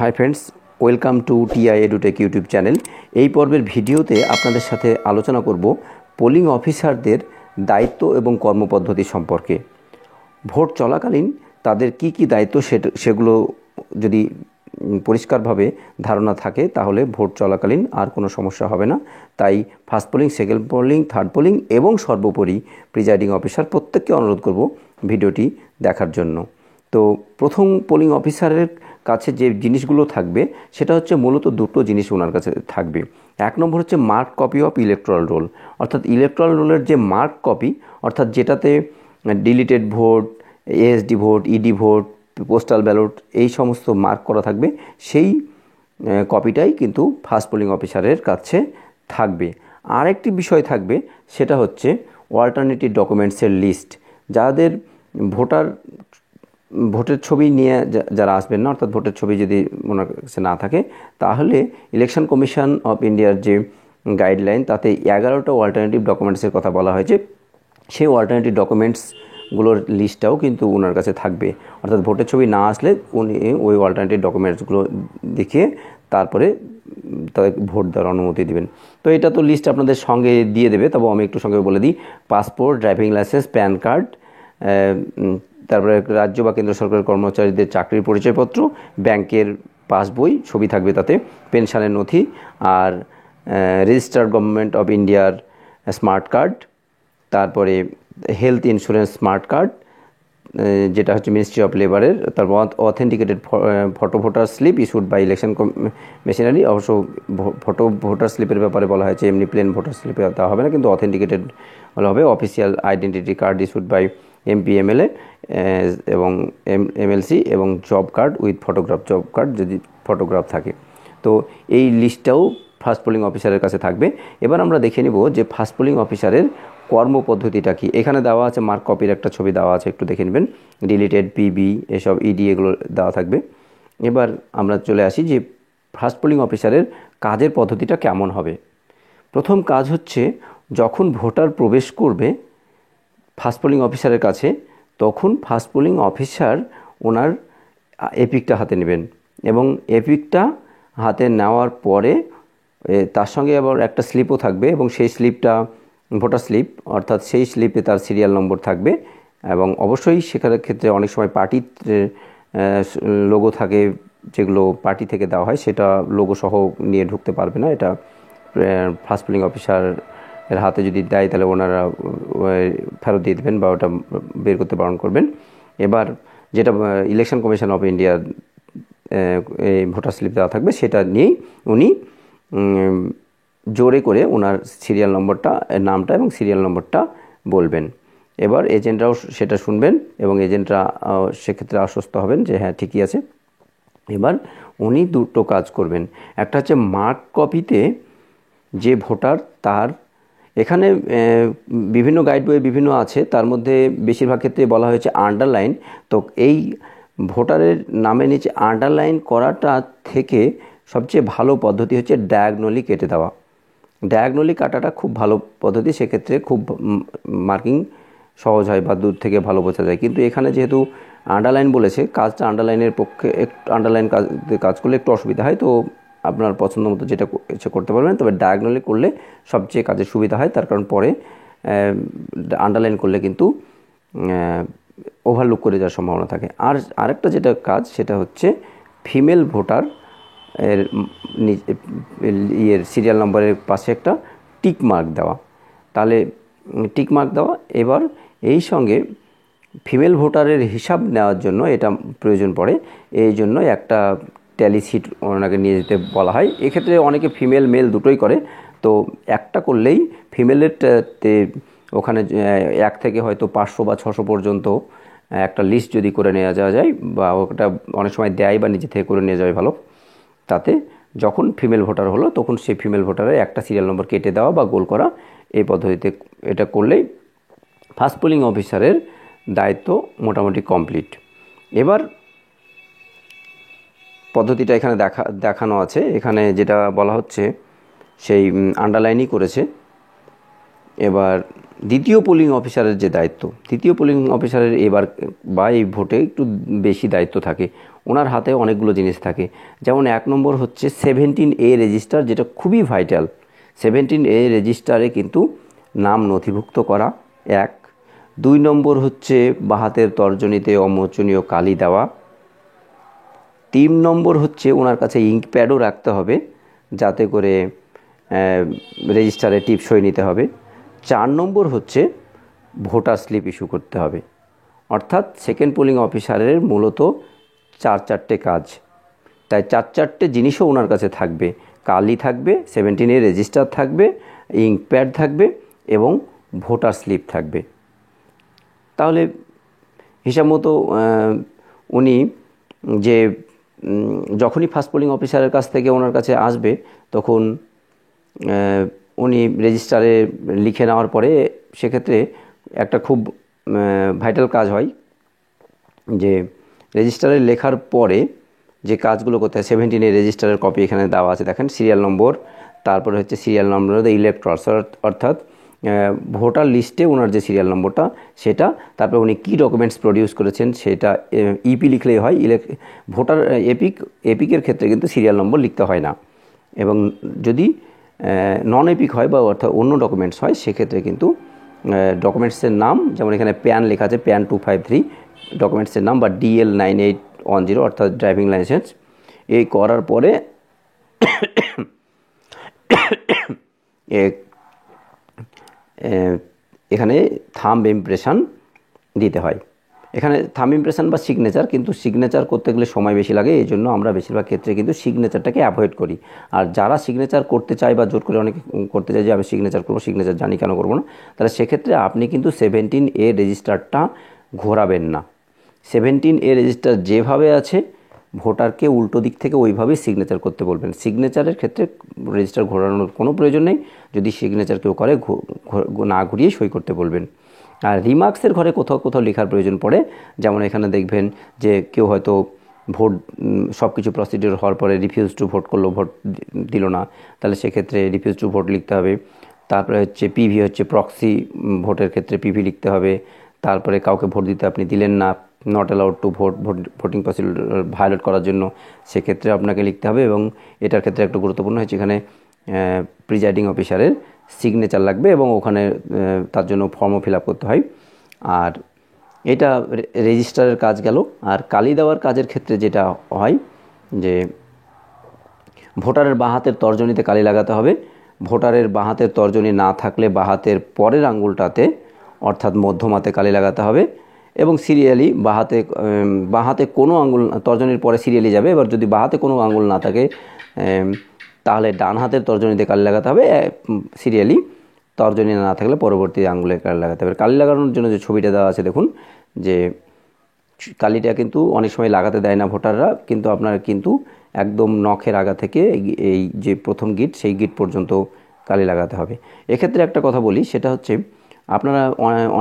High friends, welcome to TI Edutech YouTube channel. এই পর্বের ভিডিওতে আপনাদের সাথে আলোচনা করব পোলিং অফিসারদের দায়িত্ব এবং কর্মপদ্ধতি সম্পর্কে। ভোট চলাকালীন তাদের কি কি দায়িত্ব সেগুলো যদি পরিষ্কারভাবে ধারণা থাকে তাহলে ভোট চলাকালীন আর কোনো সমস্যা হবে না। তাই first polling, second polling, third polling এবং সর্বোপরি প্রিজাইডিং অফিসার প্রত্যেককে অনুরোধ করব ভিডিওটি দেখার জন্য। তো প্রথম পোলিং অফিসারের কাছে যে জিনিসগুলো থাকবে সেটা হচ্ছে মূলত দুটো জিনিস ওনার কাছে থাকবে। এক নম্বর হচ্ছে mark copy of electoral roll, অর্থাৎ ইলেকট্রাল রোলের যে মার্ক কপি, অর্থাৎ যেটাতে deleted vote, ASD vote, ED vote, postal ballot এই সমস্ত মার্ক করা থাকবে, সেই কপিটাই কিন্তু ফার্স্ট পোলিং অফিসারের কাছে থাকবে। আরেকটি বিষয় থাকবে, সেটা হচ্ছে অল্টারনেটিভ ডকুমেন্টসের লিস্ট। যাদের ভোটের ছবি নিয়ে যারা আসবেন না, অর্থাৎ ভোটের ছবি যদি ওনার কাছে না থাকে, তাহলে ইলেকশন কমিশন অফ ইন্ডিয়ার যে গাইডলাইন তাতে 11টা অল্টারনেটিভ ডকুমেন্টসের কথা বলা হয়েছে। সেই অল্টারনেটিভ ডকুমেন্টসগুলোর লিস্টটাও কিন্তু ওনার কাছে থাকবে। অর্থাৎ ভোটের ছবি না আসলে উনি ওই অল্টারনেটিভ ডকুমেন্টসগুলো দেখিয়ে তারপরে তাদের ভোট দেওয়ার অনুমতি দেবেন। তো এটা তো লিস্ট আপনাদের সঙ্গে দিয়ে দেবে, তবে আমি একটু সঙ্গে বলে দিই। Passport, driving licence, pan card, তারপরে রাজ্য বা কেন্দ্র সরকারের কর্মচারীদের চাকরির পরিচয়পত্র, ব্যাংকের পাসবই ছবি থাকবে তাতে, পেনশনের নথি, আর রেজিস্টার্ড গভর্নমেন্ট অফ ইন্ডিয়ার স্মার্ট কার্ড, তারপরে হেলথ ইন্স্যুরেন্স স্মার্ট কার্ড যেটা হচ্ছে মিনিস্ট্রি অফ লেবারের, তারপর authenticated photo voter slip issued by election machinery. অবশ্য ফটো ভোটার স্লিপের ব্যাপারে বলা হয়েছে এমনি প্লেন ভোটার স্লিপে দেওয়া হবে না, কিন্তু অথেন্টিকেটেড হলে হবে। Official identity card issued by MP, MLA এবং এমএলসি, এবং job card with photograph, job card যদি ফটোগ্রাফ থাকে। তো এই লিস্টটাও ফার্স্ট পোলিং অফিসারের কাছে থাকবে। এবার আমরা দেখে নিব যে ফার্স্ট পোলিং অফিসারের কর্মপদ্ধতিটা কি। এখানে দেওয়া আছে মার্ক কপির একটা ছবি দেওয়া আছে, একটু দেখে নেবেন। ডিলিটেড, পিবি, এসব ইডি এগুলো দেওয়া থাকবে। এবার আমরা চলে আসি যে ফার্স্ট পোলিং অফিসারের কাজের পদ্ধতিটা কেমন হবে। প্রথম কাজ হচ্ছে, যখন ভোটার প্রবেশ করবে ফার্স্ট পোলিং অফিসারের কাছে, তখন ফার্স্ট পোলিং অফিসার ওনার এপিকটা হাতে নেবেন, এবং এপিকটা হাতে নেওয়ার পরে তার সঙ্গে আবার একটা স্লিপও থাকবে, এবং সেই স্লিপটা ভোটার স্লিপ, অর্থাৎ সেই স্লিপে তার সিরিয়াল নম্বর থাকবে। এবং অবশ্যই সেখানের ক্ষেত্রে অনেক সময় পার্টির লোগো থাকে, যেগুলো পার্টি থেকে দেওয়া হয়, সেটা লোগো সহ নিয়ে ঢুকতে পারবে না। এটা ফার্স্ট পোলিং অফিসার এর হাতে যদি দেয় তাহলে ওনারা ফেরত দিয়ে দেবেন বা ওটা বের করতে বারণ করবেন। এবার যেটা ইলেকশন কমিশন অফ ইন্ডিয়ার এই ভোটার স্লিপ দেওয়া থাকবে, সেটা নিয়েই উনি জোরে করে ওনার সিরিয়াল নম্বরটা, নামটা এবং সিরিয়াল নম্বরটা বলবেন। এবার এজেন্টরাও সেটা শুনবেন, এবং এজেন্টরা সেক্ষেত্রে আশ্বস্ত হবেন যে হ্যাঁ ঠিকই আছে। এবার উনি দুটো কাজ করবেন। একটা হচ্ছে মার্ক কপিতে যে ভোটার, তার এখানে বিভিন্ন গাইড বইয়ে বিভিন্ন আছে, তার মধ্যে বেশিরভাগ ক্ষেত্রে বলা হয়েছে আন্ডারলাইন। তো এই ভোটারের নামের নিচে আন্ডারলাইন করাটা থেকে সবচেয়ে ভালো পদ্ধতি হচ্ছে ডায়াগনলি কেটে দেওয়া। ডায়াগনলি কাটাটা খুব ভালো পদ্ধতি, সেক্ষেত্রে খুব মার্কিং সহজ হয় বা দূর থেকে ভালো বোঝা যায়। কিন্তু এখানে যেহেতু আন্ডারলাইন বলেছে, কাজটা আন্ডারলাইনের পক্ষে একটু আন্ডারলাইন কাজ করলে একটু অসুবিধা হয়। তো আপনার পছন্দ মতো যেটা ইচ্ছে করতে পারবেন, তবে ডায়াগনলি করলে সবচেয়ে কাজের সুবিধা হয়। তার কারণ পরে আন্ডারলাইন করলে কিন্তু ওভারলুক করে যাওয়ার সম্ভাবনা থাকে। আর আরেকটা যেটা কাজ, সেটা হচ্ছে ফিমেল ভোটার এর সিরিয়াল নম্বরের পাশে একটা টিক মার্ক দেওয়া, তাহলে টিক মার্ক দেওয়া। এবার এই সঙ্গে ফিমেল ভোটারের হিসাব নেওয়ার জন্য এটা প্রয়োজন পড়ে, এই জন্য একটা ট্যালি শিট ওনাকে নিয়ে যেতে বলা হয়। এক্ষেত্রে অনেকে ফিমেল মেল দুটোই করে, তো একটা করলেই ফিমেলেরটাতে ওখানে 1 থেকে হয়তো 500 বা 600 পর্যন্ত একটা লিস্ট যদি করে নেওয়া যাওয়া যায়, বা ওটা অনেক সময় দেয় বা নিজে থেকে করে নিয়ে যাওয়া ভালো। তাতে যখন ফিমেল ভোটার হলো, তখন সেই ফিমেল ভোটারের একটা সিরিয়াল নম্বর কেটে দেওয়া বা গোল করা, এই পদ্ধতিতে এটা করলেই ফার্স্ট পোলিং অফিসারের দায়িত্ব মোটামুটি কমপ্লিট। এবার পদ্ধতিটা এখানে দেখানো আছে। এখানে যেটা বলা হচ্ছে সেই আন্ডারলাইনই করেছে। এবার দ্বিতীয় পোলিং অফিসারের যে দায়িত্ব, তৃতীয় পোলিং অফিসারের এবার বা এই ভোটে একটু বেশি দায়িত্ব থাকে। ওনার হাতে অনেকগুলো জিনিস থাকে। যেমন 1 নম্বর হচ্ছে 17A রেজিস্টার, যেটা খুবই ভাইটাল। 17A রেজিস্টারে কিন্তু নাম নথিভুক্ত করা 1। 2 নম্বর হচ্ছে বাঁ হাতের তর্জনীতে অমোচনীয় কালি দেওয়া। 3 নম্বর হচ্ছে ওনার কাছে ইঙ্ক প্যাডও রাখতে হবে, যাতে করে রেজিস্টারে টিপসই নিতে হবে। 4 নম্বর হচ্ছে ভোটার স্লিপ ইস্যু করতে হবে। অর্থাৎ সেকেন্ড পোলিং অফিসারের মূলত 4-4টে কাজ। তাই 4-4টে জিনিসও ওনার কাছে থাকবে। কালি থাকবে, 17A রেজিস্টার থাকবে, ইঙ্ক প্যাড থাকবে এবং ভোটার স্লিপ থাকবে। তাহলে হিসাব মতো উনি যে যখনই ফার্স্ট পোলিং অফিসারের কাছ থেকে ওনার কাছে আসবে, তখন উনি রেজিস্টারে লিখে নেওয়ার পরে সেক্ষেত্রে একটা খুব ভাইটাল কাজ হয় যে রেজিস্টারে লেখার পরে যে কাজগুলো করতে হয়। 17A রেজিস্টারের কপি এখানে দেওয়া আছে, দেখেন সিরিয়াল নম্বর, তারপরে হচ্ছে সিরিয়াল নম্বর দ্য ইলেক্টরস, অর্থাৎ ভোটার লিস্টে ওনার যে সিরিয়াল নম্বরটা সেটা, তারপরে উনি কী ডকুমেন্টস প্রডিউস করেছেন সেটা। ইপি লিখলেই হয়, ভোটার এপিকের ক্ষেত্রে কিন্তু সিরিয়াল নম্বর লিখতে হয় না। এবং যদি নন এপিক হয় বা অর্থাৎ অন্য ডকুমেন্টস হয়, সেক্ষেত্রে কিন্তু ডকুমেন্টসের নাম, যেমন এখানে প্যান লেখা আছে, প্যান 253 ডকুমেন্টসের নাম, বা DL 9810 অর্থাৎ ড্রাইভিং লাইসেন্স, এই করার পরে এখানে থাম্ব ইমপ্রেশন দিতে হয়। এখানে থাম্ব ইমপ্রেশন বা সিগনেচার, কিন্তু সিগনেচার করতে গেলে সময় বেশি লাগে, এই জন্য আমরা বেশিরভাগ ক্ষেত্রে কিন্তু সিগনেচারটাকে অ্যাভয়েড করি। আর যারা সিগনেচার করতে চায় বা জোর করে অনেকে করতে চায় যে আমি সিগনেচার করবো, সিগনেচার জানি কেন করবো না, তাহলে সেক্ষেত্রে আপনি কিন্তু 17A রেজিস্টারটা ঘোরাবেন না। 17A রেজিস্টার যেভাবে আছে, ভোটারকে উল্টো দিক থেকে ওইভাবেই সিগনেচার করতে বলবেন। সিগনেচারের ক্ষেত্রে রেজিস্টার ঘোরানোর কোনো প্রয়োজন নেই। যদি সিগনেচার কেউ করে, না ঘুরিয়ে সই করতে বলবেন। আর রিমার্কসের ঘরে কোথাও কোথাও লেখার প্রয়োজন পড়ে, যেমন এখানে দেখবেন যে কেউ হয়তো ভোট সব কিছু প্রসিডিওর হওয়ার পরে রিফিউজ টু ভোট করলো, ভোট দিল না, তাহলে সেক্ষেত্রে রিফিউজ টু ভোট লিখতে হবে। তারপরে হচ্ছে পিভি, হচ্ছে প্রক্সি ভোটের ক্ষেত্রে পিভি লিখতে হবে। তারপরে কাউকে ভোট দিতে আপনি দিলেন না, not allowed to voting procedure violate করার জন্য, সেক্ষেত্রে আপনাকে লিখতে হবে। এবং এটার ক্ষেত্রে একটু গুরুত্বপূর্ণ হচ্ছে এখানে প্রিজাইডিং অফিসারের সিগনেচার লাগবে এবং ওখানে তার জন্য ফর্মও ফিল আপ করতে হয়। আর এটা রেজিস্টারের কাজ গেল। আর কালি দেওয়ার কাজের ক্ষেত্রে যেটা হয় যে ভোটারের বাঁ হাতের তর্জনীতে কালি লাগাতে হবে। ভোটারের বাঁ হাতের তর্জনী না থাকলে বাঁ হাতের পরের আঙ্গুলটাতে অর্থাৎ মধ্যমাতে কালি লাগাতে হবে এবং সিরিয়ালি বাঁ হাতে কোনো আঙ্গুল তর্জনীর পরে সিরিয়ালি যাবে। এবার যদি বাঁ হাতে কোনো আঙ্গুল না থাকে তাহলে ডান হাতের তর্জনীতে কালি লাগাতে হবে, সিরিয়ালি তর্জনী না থাকলে পরবর্তী আঙ্গুলে কালি লাগাতে হবে। কালি লাগানোর জন্য যে ছবিটা দেওয়া আছে দেখুন, যে কালিটা কিন্তু অনেক সময় লাগাতে দেয় না ভোটাররা, কিন্তু আপনারা কিন্তু একদম নখের আগা থেকে এই যে প্রথম গিট, সেই গিট পর্যন্ত কালি লাগাতে হবে। এক্ষেত্রে একটা কথা বলি, সেটা হচ্ছে আপনারা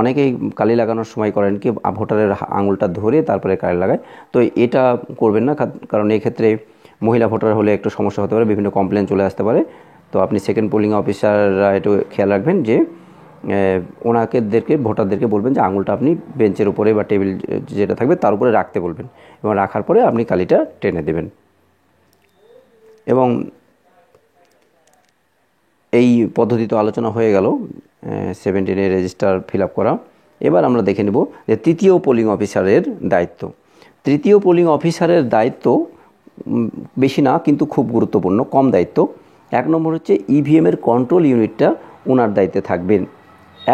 অনেকেই কালি লাগানোর সময় করেন কি ভোটারের আঙুলটা ধরে তারপরে কালি লাগায়, তো এটা করবেন না, কারণ এক্ষেত্রে মহিলা ভোটার হলে একটু সমস্যা হতে পারে, বিভিন্ন কমপ্লেন চলে আসতে পারে। তো আপনি সেকেন্ড পোলিং অফিসাররা একটু খেয়াল রাখবেন যে ভোটারদেরকে বলবেন যে আঙুলটা আপনি বেঞ্চের উপরে বা টেবিল যেটা থাকবে তার উপরে রাখতে বলবেন এবং রাখার পরে আপনি কালিটা টেনে দেবেন। এবং এই পদ্ধতি তো আলোচনা হয়ে গেল 17A রেজিস্টার ফিল আপ করা। এবার আমরা দেখে নেব যে তৃতীয় পোলিং অফিসারের দায়িত্ব। তৃতীয় পোলিং অফিসারের দায়িত্ব বেশি না, কিন্তু খুব গুরুত্বপূর্ণ, কম দায়িত্ব। 1 নম্বর হচ্ছে ইভিএমের কন্ট্রোল ইউনিটটা ওনার দায়িত্বে থাকবেন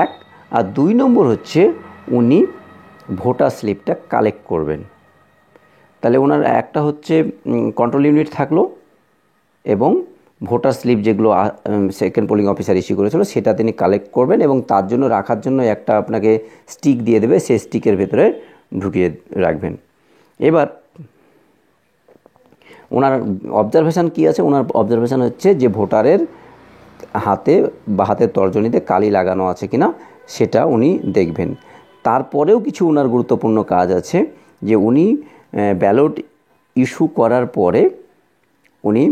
1, আর 2 নম্বর হচ্ছে উনি ভোটার স্লিপটা কালেক্ট করবেন। তাহলে ওনার একটা হচ্ছে কন্ট্রোল ইউনিট থাকলো এবং ভোটার স্লিপ যেগুলো সেকেন্ড পোলিং অফিসার ইস্যু করেছিল সেটা তিনি কালেক্ট করবেন এবং তার জন্য রাখার জন্য একটা আপনাকে স্টিক দিয়ে দেবে, সেই স্টিকের ভেতরে ঢুকিয়ে রাখবেন। এবার ওনার অবজারভেশন কী আছে? ওনার অবজারভেশন হচ্ছে যে ভোটারের হাতে বা হাতের তর্জনীতে কালি লাগানো আছে কিনা সেটা উনি দেখবেন। তারপরেও কিছু ওনার গুরুত্বপূর্ণ কাজ আছে, যে উনি ব্যালট ইস্যু করার পরে উনি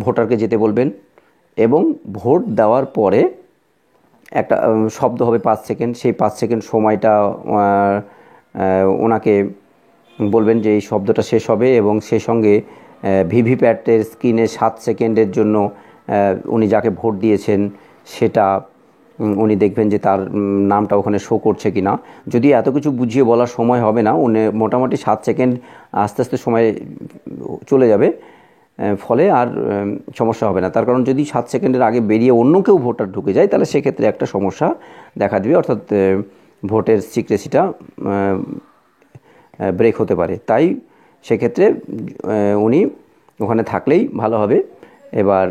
ভোটারকে যেতে বলবেন এবং ভোট দেওয়ার পরে একটা শব্দ হবে 5 সেকেন্ড, সেই 5 সেকেন্ড সময়টা ওনাকে বলবেন যে এই শব্দটা শেষ হবে, এবং সেই সঙ্গে ভিভিপ্যাটের স্ক্রিনে 7 সেকেন্ডের জন্য উনি যাকে ভোট দিয়েছেন সেটা উনি দেখবেন যে তার নামটা ওখানে শো করছে কি না। যদি এত কিছু বুঝিয়ে বলার সময় হবে না, উনি মোটামুটি 7 সেকেন্ড আস্তে আস্তে সময় চলে যাবে, ফলে আর সমস্যা হবে না। তার কারণ যদি 7 সেকেন্ডের আগে বেরিয়ে অন্য কেউ ভোটার ঢুকে যায় তাহলে সেক্ষেত্রে একটা সমস্যা দেখা দেবে, অর্থাৎ ভোটের সিক্রেসিটা ব্রেক হতে পারে। তাই সেক্ষেত্রে উনি ওখানে থাকলেই ভালো হবে। এবার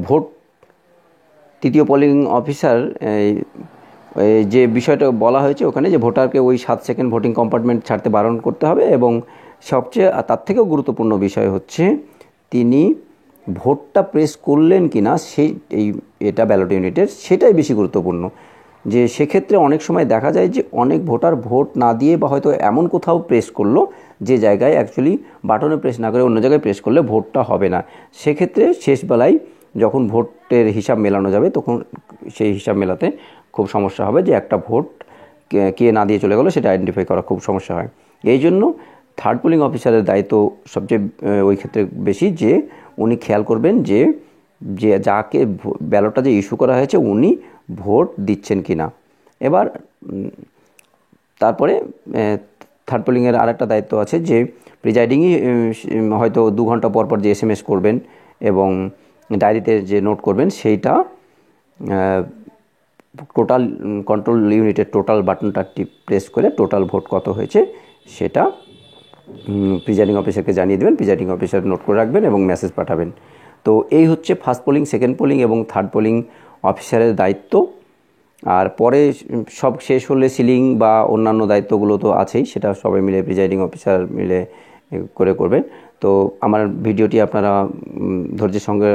ভোট তৃতীয় পোলিং অফিসার যে বিষয়টা বলা হয়েছে ওখানে, যে ভোটারকে ওই 7 সেকেন্ড ভোটিং কম্পার্টমেন্ট ছাড়তে বারণ করতে হবে, এবং সবচেয়ে তার থেকেও গুরুত্বপূর্ণ বিষয় হচ্ছে তিনি ভোটটা প্রেস করলেন কি না, এটা ব্যালট ইউনিটের, সেটাই বেশি গুরুত্বপূর্ণ। যে সেক্ষেত্রে অনেক সময় দেখা যায় যে অনেক ভোটার ভোট না দিয়ে বা হয়তো এমন কোথাও প্রেস করলো যে জায়গায় অ্যাকচুয়ালি বাটনে প্রেস না করে অন্য জায়গায় প্রেস করলে ভোটটা হবে না। সেক্ষেত্রে শেষবেলায় যখন ভোটের হিসাব মেলানো যাবে তখন সেই হিসাব মেলাতে খুব সমস্যা হবে, যে একটা ভোট কে না দিয়ে চলে গেলো সেটা আইডেন্টিফাই করা খুব সমস্যা হয়। এই জন্য থার্ড পোলিং অফিসারের দায়িত্ব সবচেয়ে ওই ক্ষেত্রে বেশি, যে উনি খেয়াল করবেন যে যাকে ব্যালটটা যে ইস্যু করা হয়েছে উনি ভোট দিচ্ছেন কি না। এবার তারপরে থার্ড পোলিংয়ের আরেকটা দায়িত্ব আছে, যে প্রিজাইডিংই হয়তো 2 ঘন্টা পর পর যে SMS করবেন এবং ডায়েরিতে যে নোট করবেন সেইটা টোটাল কন্ট্রোল ইউনিটের টোটাল বাটনটা প্রেস করে টোটাল ভোট কত হয়েছে সেটা প্রিজাইডিং অফিসারকে জানিয়ে দেবেন। প্রিজাইডিং অফিসার নোট করে রাখবেন এবং মেসেজ পাঠাবেন। তো এই হচ্ছে ফার্স্ট পোলিং, সেকেন্ড পোলিং এবং থার্ড পোলিং অফিসারের দায়িত্ব। আর পরে সব শেষ হলে সিলিং বা অন্যান্য দায়িত্বগুলো তো আছেই, সেটা সবাই মিলে প্রিজাইডিং অফিসার মিলে করবেন। তো আমার ভিডিওটি আপনারা ধৈর্যের সঙ্গে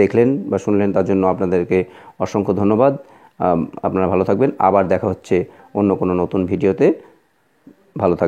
দেখলেন বা শুনলেন, তার জন্য আপনাদেরকে অসংখ্য ধন্যবাদ। আপনারা ভালো থাকবেন। আবার দেখা হচ্ছে অন্য কোনো নতুন ভিডিওতে। ভালো থাকবেন।